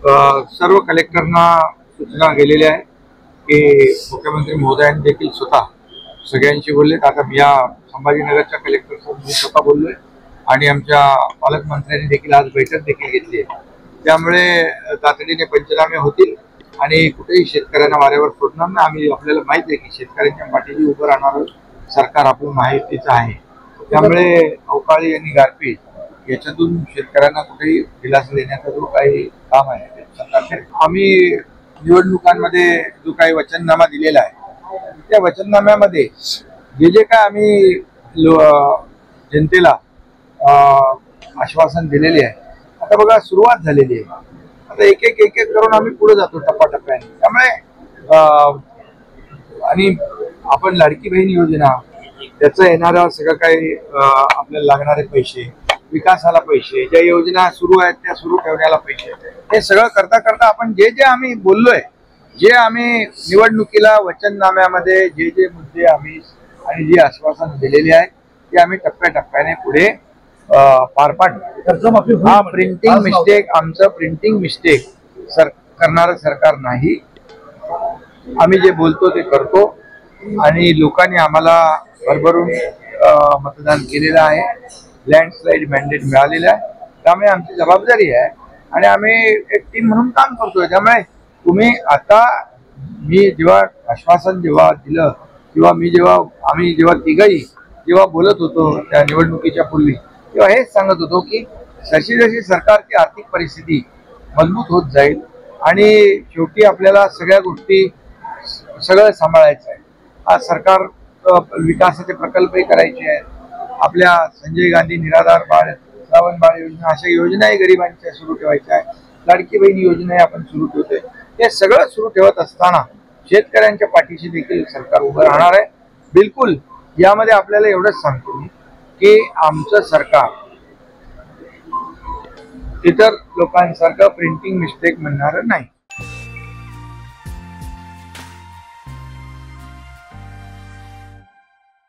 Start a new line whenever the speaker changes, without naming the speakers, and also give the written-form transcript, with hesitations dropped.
सर्व कलेक्टरना सूचना गेलेल्या आहे की मुख्यमंत्री महोदयांनी देखील स्वतः सगळ्यांशी बोललेत। आता मी या संभाजीनगरच्या कलेक्टरसोबत मी स्वतः बोललोय आणि आमच्या पालकमंत्र्यांनी देखील आज बैठक देखील घेतली आहे। त्यामुळे तातडीने पंचनामे होतील आणि कुठेही शेतकऱ्यांना वाऱ्यावर सोडणार नाही। आम्ही आपल्याला माहित आहे की शेतकऱ्यांच्या पाठीशी उभं राहणारं सरकार आपलं माहितीचं आहे। त्यामुळे अवकाळी आणि गारपीट याच्यातून शेतकऱ्यांना कुठेही दिलासा देण्याचा जो काही काम आहे सरकारने, आम्ही निवडणुकांमध्ये जो काही वचननामा दिलेला आहे त्या वचननाम्यामध्ये जे जे काय आम्ही जनतेला आश्वासन दिलेले आहे, आता बघा सुरुवात झालेली आहे। आता एक एक करून आम्ही पुढे जातो टप्प्याटप्प्याने। त्यामुळे आणि आपण लाडकी बहीण योजना, त्याचं येणारं सगळं काही आपल्याला लागणारे पैसे, विकासाला पैसे, ज्या योजना सुरू आहेत त्या सुरू ठेवण्याला पैसे, हे सगळं करता करता आपण जे जे आम्ही बोललोय, जे आम्ही निवडणुकीला वचननाम्यामध्ये जे जे मुद्दे आम्ही आणि जी आश्वासन दिलेली आहे ते आम्ही टप्प्याटप्प्याने पुढे पार पाडतो। हा प्रिंटिंग मिस्टेक, आमचं प्रिंटिंग मिस्टेक करणारं सरकार नाही। आम्ही जे बोलतो ते करतो आणि लोकांनी आम्हाला भरभरून मतदान केलेलं आहे। लँडस्लाइड मॅन्डेट मिळालेलं आहे। त्यामुळे आमची जबाबदारी आहे आणि आम्ही एक टीम म्हणून काम करतोय। त्यामुळे तुम्ही आता मी जेव्हा आश्वासन दिलं किंवा आम्ही जेव्हा तिघही बोलत होतो त्या निवडणुकीच्या पूर्वी, तेव्हा हेच सांगत होतो की जशी जशी सरकारची आर्थिक परिस्थिती मजबूत होत जाईल आणि शेवटी आपल्याला सगळ्या गोष्टी सगळं सांभाळायचं आहे। आज सरकार विकासाचे प्रकल्पही करायचे आहेत। आपल्या संजय गांधी निराधार बाळ, श्रावण बाळ योजना, अशा योजनाही गरिबांच्या सुरू ठेवायच्या आहेत। लाडकी बहीण योजनाही आपण सुरू ठेवतोय। हे सगळं सुरू ठेवत असताना शेतकऱ्यांच्या पाठीशी देखील सरकार उभं राहणार आहे। बिलकुल यामध्ये आपल्याला एवढंच सांगतो मी की आमचं सरकार इतर लोकांसारखं प्रिंटिंग मिस्टेक म्हणणारं नाही।